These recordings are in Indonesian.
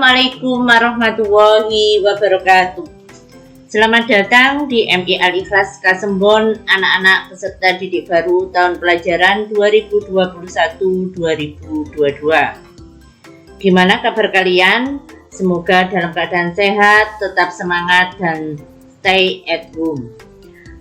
Assalamualaikum warahmatullahi wabarakatuh. Selamat datang di MI Al-Ikhlas Kasembon, anak-anak peserta didik baru tahun pelajaran 2021-2022. Gimana kabar kalian? Semoga dalam keadaan sehat, tetap semangat, dan stay at home.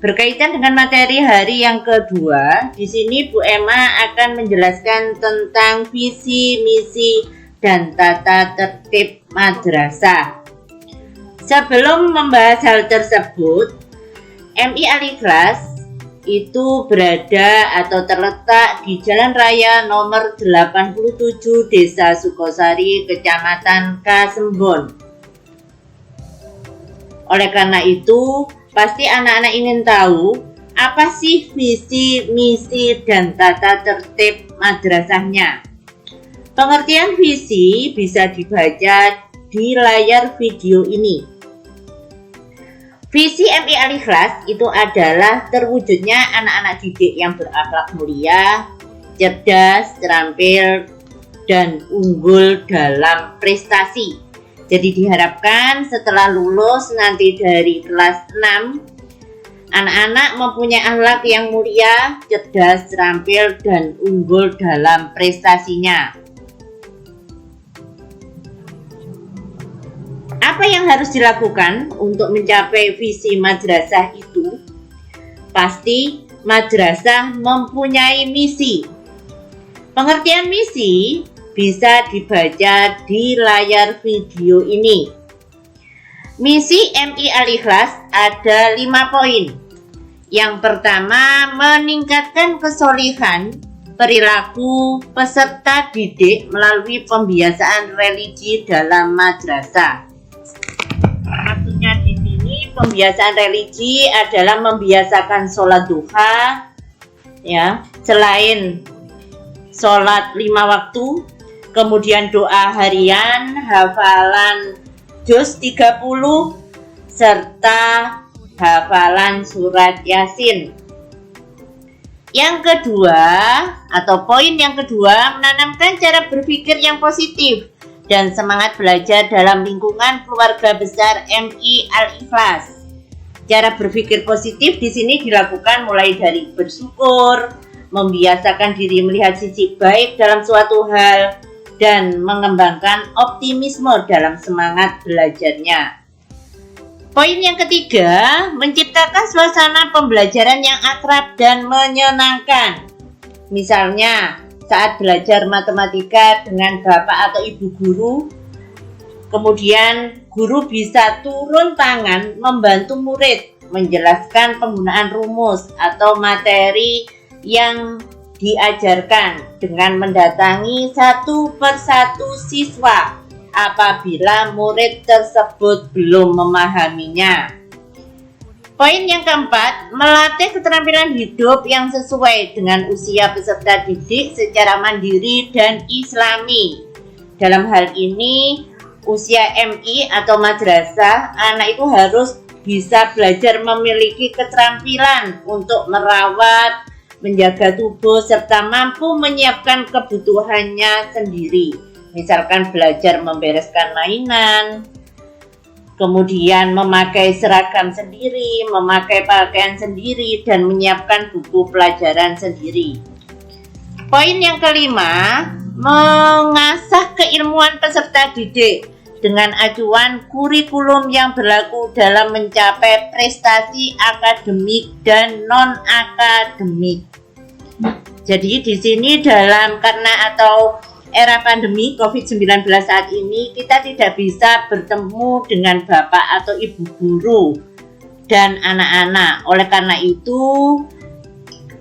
Berkaitan dengan materi hari yang kedua, di sini Bu Emma akan menjelaskan tentang visi, misi, dan tata tertib madrasah. Sebelum membahas hal tersebut, MI Al-Ikhlas itu berada atau terletak di Jalan Raya nomor 87 Desa Sukosari, Kecamatan Kasembon. Oleh karena itu, pasti anak-anak ingin tahu apa sih visi, misi, dan tata tertib madrasahnya. Pengertian visi bisa dibaca di layar video ini. Visi MI Al-Ikhlas itu adalah terwujudnya anak-anak didik yang berakhlak mulia, cerdas, terampil, dan unggul dalam prestasi. Jadi diharapkan setelah lulus nanti dari kelas 6, anak-anak mempunyai akhlak yang mulia, cerdas, terampil, dan unggul dalam prestasinya. Apa yang harus dilakukan untuk mencapai visi madrasah itu? Pasti madrasah mempunyai misi. Pengertian misi bisa dibaca di layar video ini. Misi MI Al-Ikhlas ada 5 poin. Yang pertama, meningkatkan kesolehan perilaku peserta didik melalui pembiasaan religi dalam madrasah. Maksudnya di sini pembiasaan religi adalah membiasakan sholat duha, ya, selain sholat 5 waktu, kemudian doa harian, hafalan juz 30, serta hafalan surat Yasin. Yang kedua, atau poin yang kedua, menanamkan cara berpikir yang positif dan semangat belajar dalam lingkungan keluarga besar MI Al-Ikhlas. Cara berpikir positif di sini dilakukan mulai dari bersyukur, membiasakan diri melihat sisi baik dalam suatu hal, dan mengembangkan optimisme dalam semangat belajarnya. Poin yang ketiga, menciptakan suasana pembelajaran yang akrab dan menyenangkan. Misalnya, saat belajar matematika dengan bapak atau ibu guru, kemudian guru bisa turun tangan membantu murid menjelaskan penggunaan rumus atau materi yang diajarkan dengan mendatangi satu persatu siswa apabila murid tersebut belum memahaminya. Poin yang keempat, melatih keterampilan hidup yang sesuai dengan usia peserta didik secara mandiri dan islami. Dalam hal ini, usia MI atau madrasah, anak itu harus bisa belajar memiliki keterampilan untuk merawat, menjaga tubuh, serta mampu menyiapkan kebutuhannya sendiri. Misalkan belajar membereskan mainan, kemudian memakai seragam sendiri, memakai pakaian sendiri, dan menyiapkan buku pelajaran sendiri. Poin yang kelima, mengasah keilmuan peserta didik dengan acuan kurikulum yang berlaku dalam mencapai prestasi akademik dan non-akademik. Jadi di sini karena era pandemi COVID-19 saat ini, kita tidak bisa bertemu dengan bapak atau ibu guru dan anak-anak. Oleh karena itu,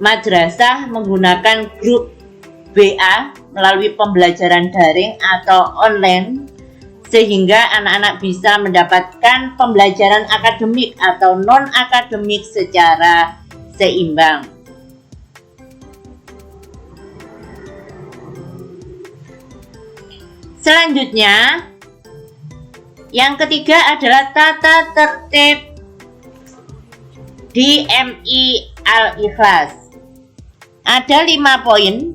madrasah menggunakan grup WA melalui pembelajaran daring atau online, sehingga anak-anak bisa mendapatkan pembelajaran akademik atau non-akademik secara seimbang. Selanjutnya, yang ketiga adalah tata tertib di MI Al-Ikhlas. Ada 5 poin.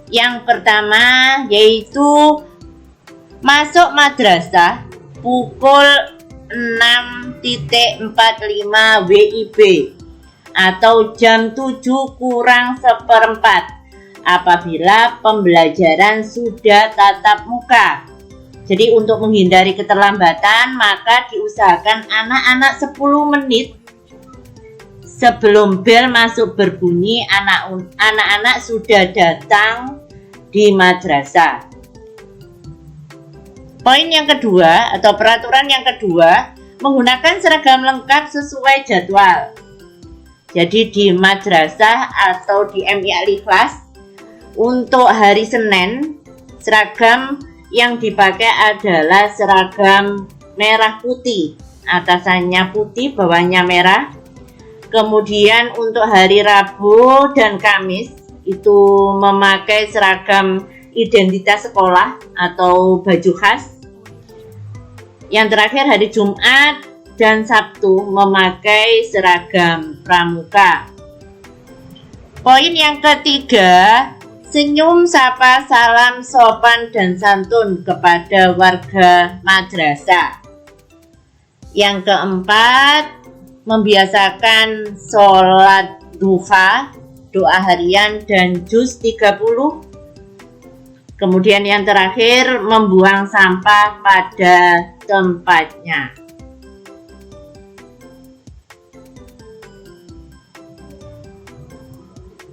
Yang pertama yaitu Masuk madrasah pukul 6.45 WIB atau jam 7 kurang seperempat apabila pembelajaran sudah tatap muka. Jadi untuk menghindari keterlambatan, maka diusahakan anak-anak 10 menit sebelum bel masuk berbunyi, anak-anak sudah datang di madrasah. Poin yang kedua atau peraturan yang kedua, menggunakan seragam lengkap sesuai jadwal. Jadi di madrasah atau di MI Al-Ikhlas, untuk hari Senin, seragam yang dipakai adalah seragam merah putih. Atasannya putih, bawahnya merah. Kemudian untuk hari Rabu dan Kamis, itu memakai seragam identitas sekolah atau baju khas. Yang terakhir hari Jumat dan Sabtu memakai seragam pramuka. Poin yang ketiga, senyum, sapa, salam, sopan dan santun kepada warga madrasah. Yang keempat, membiasakan sholat duha, doa harian dan juz 30. Kemudian yang terakhir, membuang sampah pada tempatnya.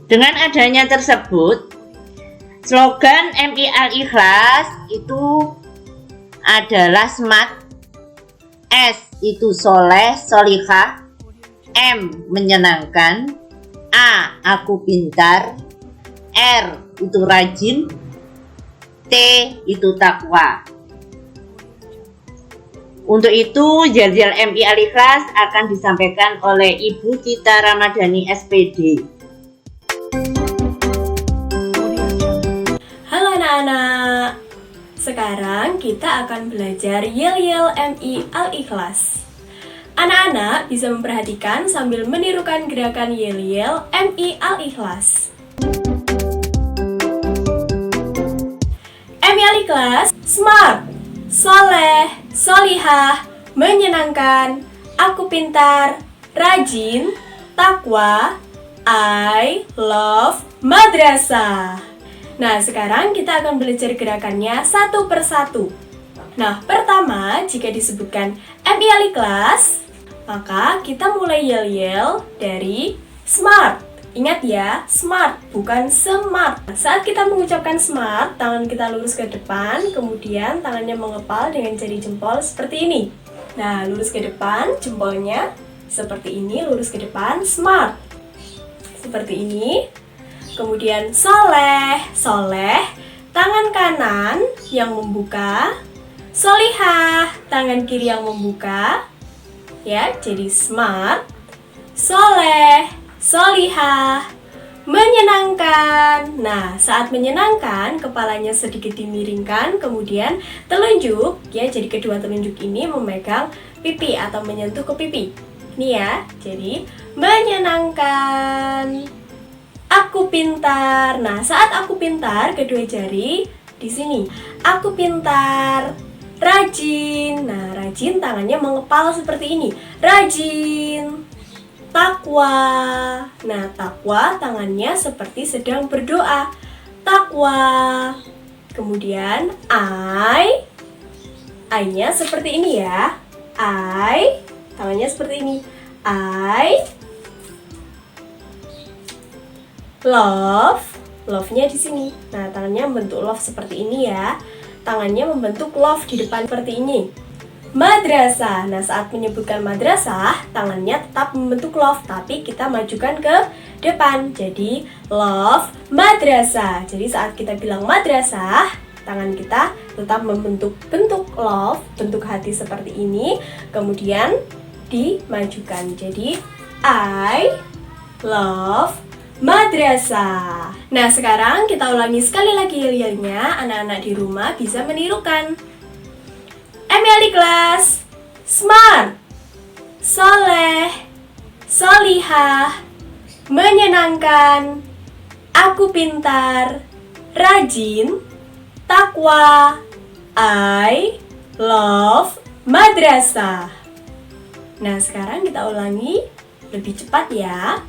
Dengan adanya tersebut, slogan MI Al-Ikhlas itu adalah SMART. S itu soleh, solihah. M menyenangkan. A aku pintar. R itu rajin. T itu takwa. Untuk itu, yel-yel MI Al-Ikhlas akan disampaikan oleh Ibu Tita Ramadhani SPD. Halo anak-anak, sekarang kita akan belajar yel-yel MI Al-Ikhlas. Anak-anak bisa memperhatikan sambil menirukan gerakan yel-yel MI Al-Ikhlas. MI Al-Ikhlas, smart, soleh, solihah, menyenangkan, aku pintar, rajin, takwa, I love madrasah. Nah, sekarang kita akan belajar gerakannya satu persatu. Nah, pertama, jika disebutkan MI Al-Ikhlas, maka kita mulai yel-yel dari smart. Ingat ya, smart, bukan smart. Saat kita mengucapkan smart, tangan kita lurus ke depan, kemudian tangannya mengepal dengan jari jempol seperti ini. Nah, lurus ke depan, jempolnya seperti ini, lurus ke depan, smart. Seperti ini. Kemudian soleh, soleh, tangan kanan yang membuka, solihah, tangan kiri yang membuka. Ya, jadi smart, soleh, solihah, menyenangkan. Nah, saat menyenangkan, kepalanya sedikit dimiringkan, kemudian telunjuk, ya, jadi kedua telunjuk ini memegang pipi atau menyentuh ke pipi. Ini ya, jadi menyenangkan. Aku pintar. Nah, saat aku pintar, kedua jari di sini. Aku pintar. Rajin. Nah, rajin tangannya mengepal seperti ini. Rajin. Takwa. Nah, takwa tangannya seperti sedang berdoa. Takwa. Kemudian I-nya seperti ini ya. I, tangannya seperti ini. I love, love-nya di sini. Nah, tangannya membentuk love seperti ini ya. Tangannya membentuk love di depan seperti ini. Madrasah. Nah, saat menyebutkan madrasah, tangannya tetap membentuk love, tapi kita majukan ke depan. Jadi, love madrasah. Jadi, saat kita bilang madrasah, tangan kita tetap membentuk bentuk love, bentuk hati seperti ini, kemudian dimajukan. Jadi, I love madrasah. Nah, sekarang kita ulangi sekali lagi yel-yelnya. Anak-anak di rumah bisa menirukan. MI Al-Ikhlas, smart, soleh, solihah, menyenangkan, aku pintar, rajin, takwa, I love madrasah. Nah, sekarang kita ulangi lebih cepat ya.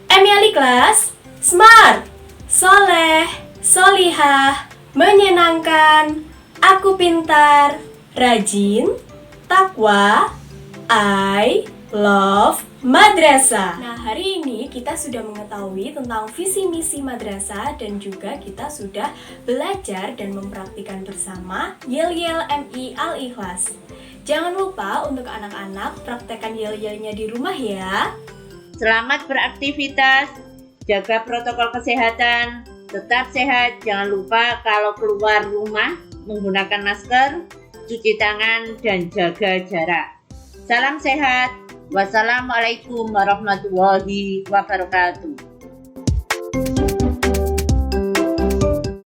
Emily kelas, smart, soleh, solihah, menyenangkan, aku pintar, rajin, takwa, I love madrasah. Nah, hari ini kita sudah mengetahui tentang visi misi madrasah dan juga kita sudah belajar dan mempraktikkan bersama Yel-Yel MI Al-Ikhlas. Jangan lupa untuk anak-anak praktekkan yel-yelnya di rumah ya. Selamat beraktivitas, jaga protokol kesehatan, tetap sehat. Jangan lupa kalau keluar rumah menggunakan masker, cuci tangan, dan jaga jarak. Salam sehat. Wassalamualaikum warahmatullahi wabarakatuh.